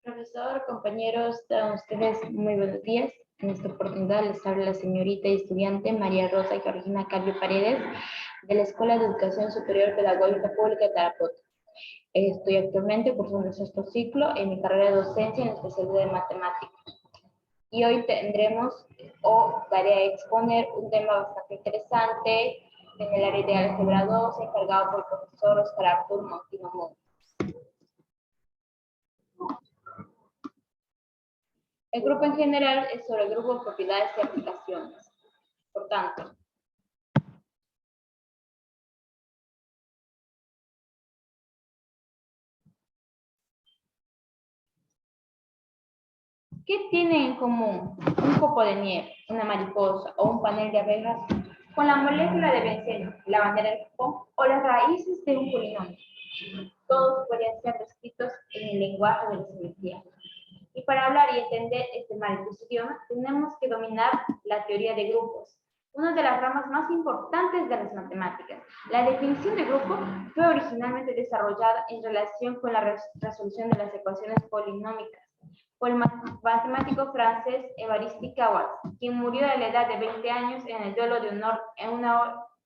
Profesor, compañeros, a ustedes muy buenos días. En esta oportunidad les habla la señorita y estudiante María Rosa Georgina Calvi Paredes de la Escuela de Educación Superior Pedagógica Pública de Tarapoto. Estoy actualmente cursando el sexto ciclo en mi carrera de docencia en la especialidad de matemáticas. Y hoy tendremos o tarea de exponer un tema bastante interesante en el área de álgebra 2 encargado por el profesor Oscar Artur Montino Montes. El grupo en general es sobre el grupo de propiedades y aplicaciones. Por tanto, ¿qué tienen en común un copo de nieve, una mariposa o un panel de abejas con la molécula de benceno, la bandera del Japón o las raíces de un polinomio? Todos podrían ser descritos en el lenguaje de la simetría. Y para hablar y entender este maravilloso idioma, tenemos que dominar la teoría de grupos, una de las ramas más importantes de las matemáticas. La definición de grupo fue originalmente desarrollada en relación con la resolución de las ecuaciones polinómicas por el matemático francés Évariste Galois, quien murió a la edad de 20 años en el duelo de honor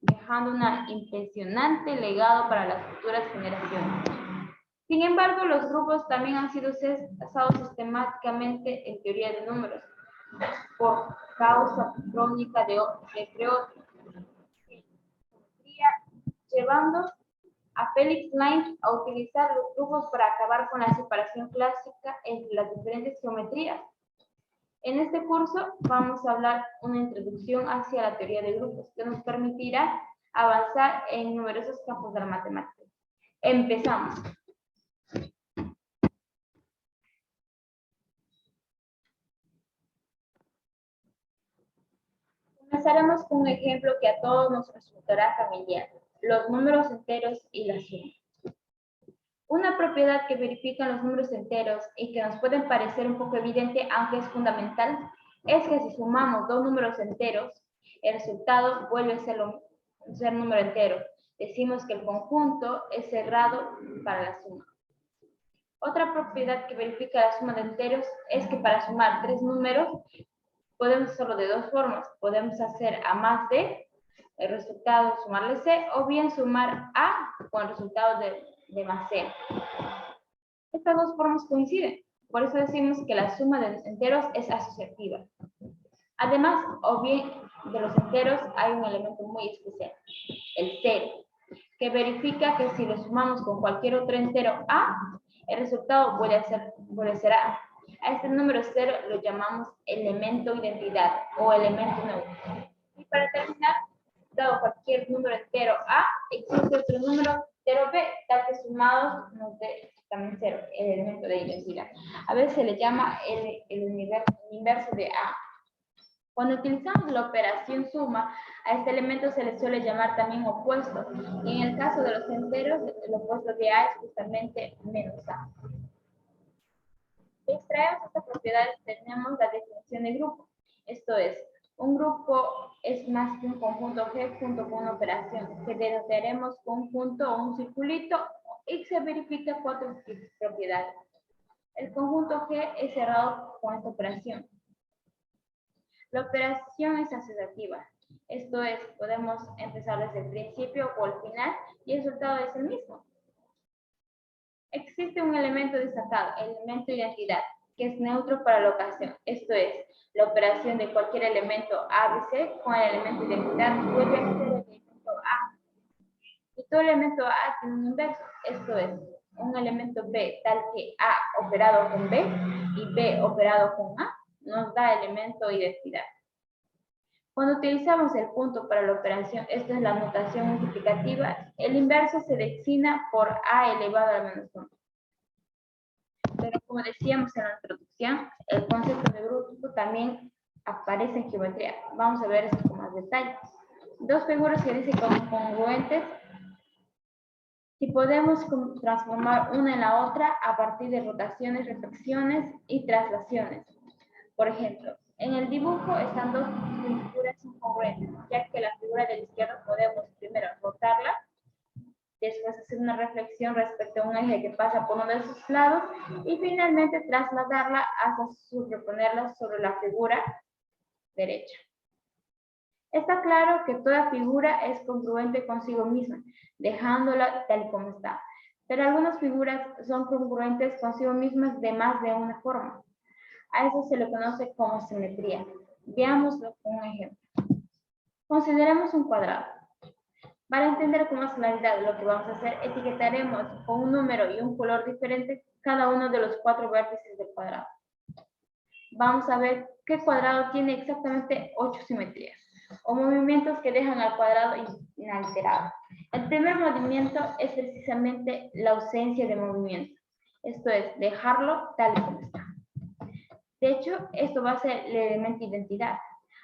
dejando un impresionante legado para las futuras generaciones. Sin embargo, los grupos también han sido usados sistemáticamente en teoría de números por causa crónica de entre otros, llevando a Felix Klein a utilizar los grupos para acabar con la separación clásica entre las diferentes geometrías. En este curso vamos a hablar una introducción hacia la teoría de grupos que nos permitirá avanzar en numerosos campos de la matemática. Empezamos. Comenzaremos con un ejemplo que a todos nos resultará familiar: los números enteros y la suma. Una propiedad que verifican los números enteros y que nos puede parecer un poco evidente, aunque es fundamental, es que si sumamos dos números enteros, el resultado vuelve a ser número entero. Decimos que el conjunto es cerrado para la suma. Otra propiedad que verifica la suma de enteros es que para sumar tres números podemos hacerlo de dos formas. Podemos hacer a más de, el resultado sumarle c, o bien sumar a con el resultado de más c. Estas dos formas coinciden, por eso decimos que la suma de enteros es asociativa. Además, o bien de los enteros hay un elemento muy especial, el cero, que verifica que si lo sumamos con cualquier otro entero a, el resultado vuelve a ser a. A este número cero lo llamamos elemento identidad o elemento neutro. Y para terminar, dado cualquier número entero a, existe otro número entero b, tal que sumados nos dé también cero, el elemento de identidad. A veces se le llama el inverso de a. Cuando utilizamos la operación suma, a este elemento se le suele llamar también opuesto. Y en el caso de los enteros, el opuesto de a es justamente menos a. Si extraemos esta propiedad, tenemos la definición de grupo. Esto es, un grupo es más que un conjunto G junto con una operación, que denotaremos conjunto o un circulito, y se verifica cuatro propiedades. El conjunto G es cerrado con esta operación. La operación es asociativa. Esto es, podemos empezar desde el principio o el final y el resultado es el mismo. Existe un elemento destacado, el elemento de identidad, que es neutro para la ocasión. Esto es, la operación de cualquier elemento A, B, C con el elemento de identidad vuelve a ser el elemento A. Y todo elemento A tiene un inverso. Esto es, un elemento B tal que A operado con B y B operado con A nos da elemento de identidad. Cuando utilizamos el punto para la operación, esta es la notación multiplicativa, el inverso se designa por a elevado al menos 1. Pero como decíamos en la introducción, el concepto de grupo también aparece en geometría. Vamos a ver esto con más detalle. Dos figuras que dicen como congruentes, si podemos transformar una en la otra a partir de rotaciones, reflexiones y traslaciones. Por ejemplo, en el dibujo están dos figuras incongruentes, ya que la figura de la izquierda podemos primero rotarla Después hacer una reflexión respecto a un eje que pasa por uno de sus lados y finalmente trasladarla hasta superponerla sobre la figura derecha. Está claro que toda figura es congruente consigo misma, dejándola tal como está. Pero algunas figuras son congruentes consigo mismas de más de una forma. A eso se le conoce como simetría. Veámoslo con un ejemplo. Consideremos un cuadrado. Para entender con más claridad lo que vamos a hacer, etiquetaremos con un número y un color diferente cada uno de los 4 vértices del cuadrado. Vamos a ver qué cuadrado tiene exactamente 8 simetrías o movimientos que dejan al cuadrado inalterado. El primer movimiento es precisamente la ausencia de movimiento. Esto es, dejarlo tal y como está. De hecho, esto va a ser el elemento identidad.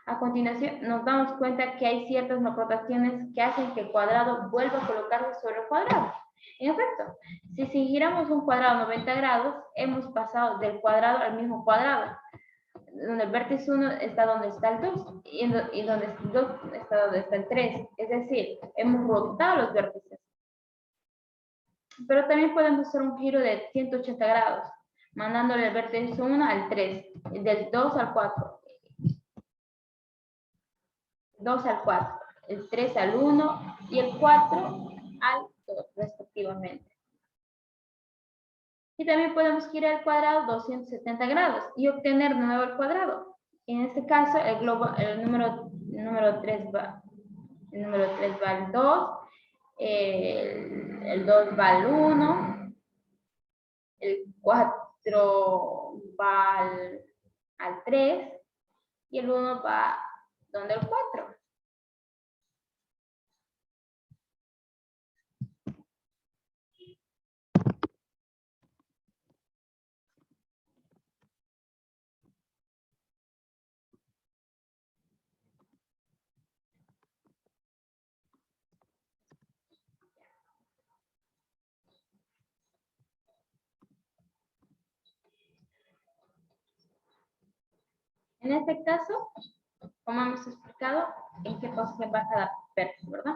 A continuación, nos damos cuenta que hay ciertas rotaciones que hacen que el cuadrado vuelva a colocarse sobre el cuadrado. En efecto, si giramos un cuadrado 90 grados, hemos pasado del cuadrado al mismo cuadrado, donde el vértice 1 está donde está el 2 y donde está el 2 está donde está el 3. Es decir, hemos rotado los vértices. Pero también podemos hacer un giro de 180 grados, mandándole el vértice 1 al 3, del 2 al 4. 2 al 4, el 3 al 1 y el 4 al 2, respectivamente. Y también podemos girar el cuadrado 270 grados y obtener de nuevo el cuadrado. En este caso, el número 3 va al 2, el 2 va al 1, el 4 va al 3 y el 1 va donde el 4. En este caso, como hemos explicado, en qué posición va cada vértice, ¿verdad?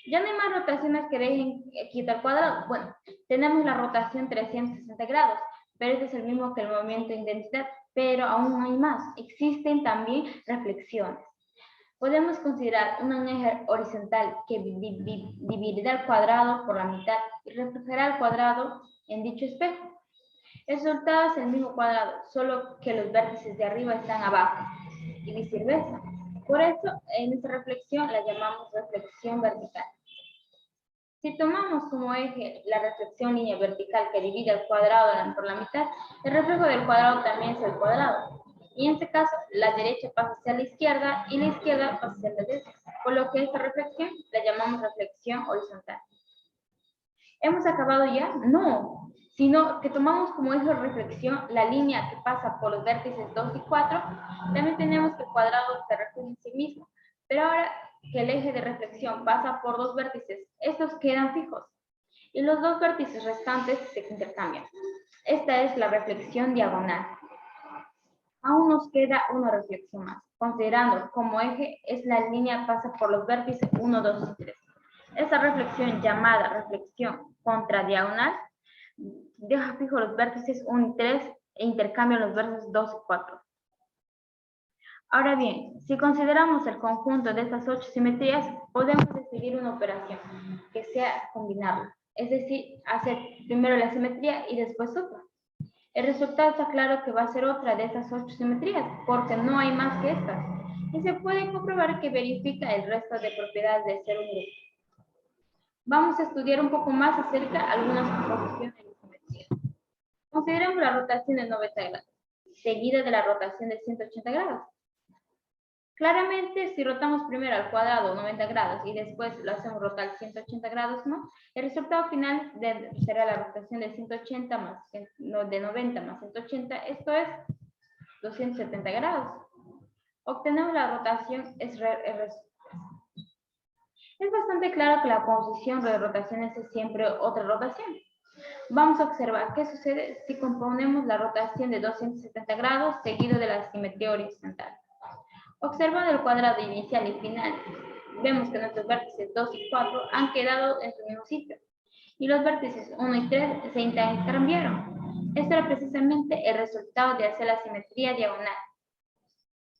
Ya no hay más rotaciones que dejen quitar cuadrado. Bueno, tenemos la rotación 360 grados, pero este es el mismo que el movimiento de identidad, pero aún hay más. Existen también reflexiones. Podemos considerar un eje horizontal que dividirá el cuadrado por la mitad y reflejará el cuadrado en dicho espejo. El resultado es el mismo cuadrado, solo que los vértices de arriba están abajo y viceversa. Por eso, en esta reflexión la llamamos reflexión vertical. Si tomamos como eje la reflexión línea vertical que divide el cuadrado por la mitad, el reflejo del cuadrado también es el cuadrado. Y en este caso, la derecha pasa hacia la izquierda y la izquierda pasa hacia la derecha. Por lo que esta reflexión la llamamos reflexión horizontal. ¿Hemos acabado ya? No, sino que tomamos como eje de reflexión la línea que pasa por los vértices 2 y 4. También tenemos que el cuadrado se refleja en sí mismo. Pero ahora que el eje de reflexión pasa por 2 vértices, estos quedan fijos. Y los 2 vértices restantes se intercambian. Esta es la reflexión diagonal. Aún nos queda una reflexión más, considerando como eje es la línea que pasa por los vértices 1, 2 y 3. Esta reflexión llamada reflexión contradiagonal deja fijos los vértices 1 y 3 e intercambia los vértices 2 y 4. Ahora bien, si consideramos el conjunto de estas 8 simetrías, podemos decidir una operación que sea combinarla, es decir, hacer primero la simetría y después otra. El resultado está claro que va a ser otra de estas 8 simetrías, porque no hay más que estas, y se puede comprobar que verifica el resto de propiedades de ser un grupo. Vamos a estudiar un poco más acerca de algunas composiciones de simetría. Consideremos la rotación de 90 grados, seguida de la rotación de 180 grados. Claramente, si rotamos primero al cuadrado 90 grados y después lo hacemos rotar 180 grados, ¿no? El resultado final será la rotación de 180 más, de 90 más 180, esto es 270 grados. Obtenemos la rotación, es bastante claro que la posición de rotaciones es siempre otra rotación. Vamos a observar qué sucede si componemos la rotación de 270 grados seguido de la simetría horizontal. Observan el cuadrado inicial y final vemos que nuestros vértices 2 y 4 han quedado en su mismo sitio. Y los vértices 1 y 3 se intercambiaron. Esto era precisamente el resultado de hacer la simetría diagonal.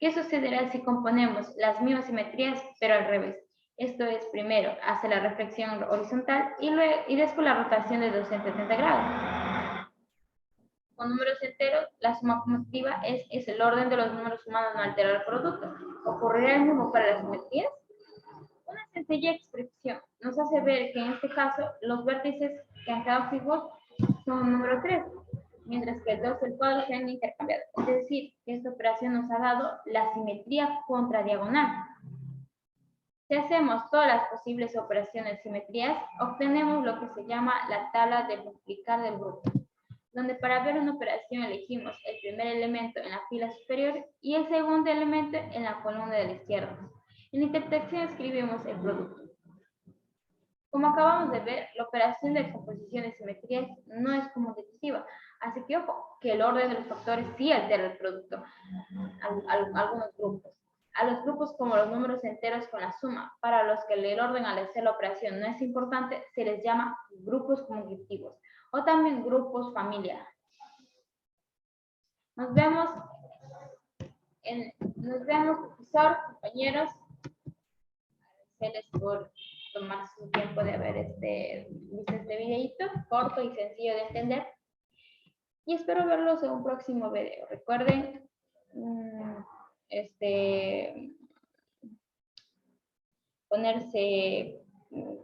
¿Qué sucederá si componemos las mismas simetrías, pero al revés? Esto es, primero, hacer la reflexión horizontal y después la rotación de 270 grados. Con números enteros, la suma conmutativa es el orden de los números humanos, no altera el producto. ¿Ocurrirá el mismo para las simetrías? Una sencilla expresión nos hace ver que en este caso los vértices que han quedado fijos son un número 3, mientras que el 2 y el 4 se han intercambiado. Es decir, que esta operación nos ha dado la simetría contradiagonal. Si hacemos todas las posibles operaciones simetrías, obtenemos lo que se llama la tabla de multiplicar del grupo, donde para ver una operación elegimos el primer elemento en la fila superior y el segundo elemento en la columna de la izquierda. En la intersección escribimos el producto. Como acabamos de ver, la operación de composición de simetrías no es conmutativa, así que ojo, que el orden de los factores sí altera el producto algunos grupos. A los grupos como los números enteros con la suma, para los que el orden al hacer la operación no es importante, se les llama grupos conmutativos o también grupos familia. Nos vemos, profesor, compañeros. Agradecerles por tomar su tiempo de ver visto este videito, corto y sencillo de entender. Y espero verlos en un próximo video. Recuerden,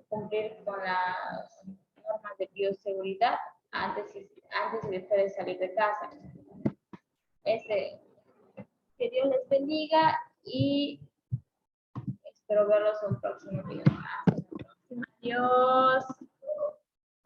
cumplir con las normas de bioseguridad antes y después de salir de casa. Que Dios les bendiga y espero verlos en un próximo video. Hasta la próxima. Adiós.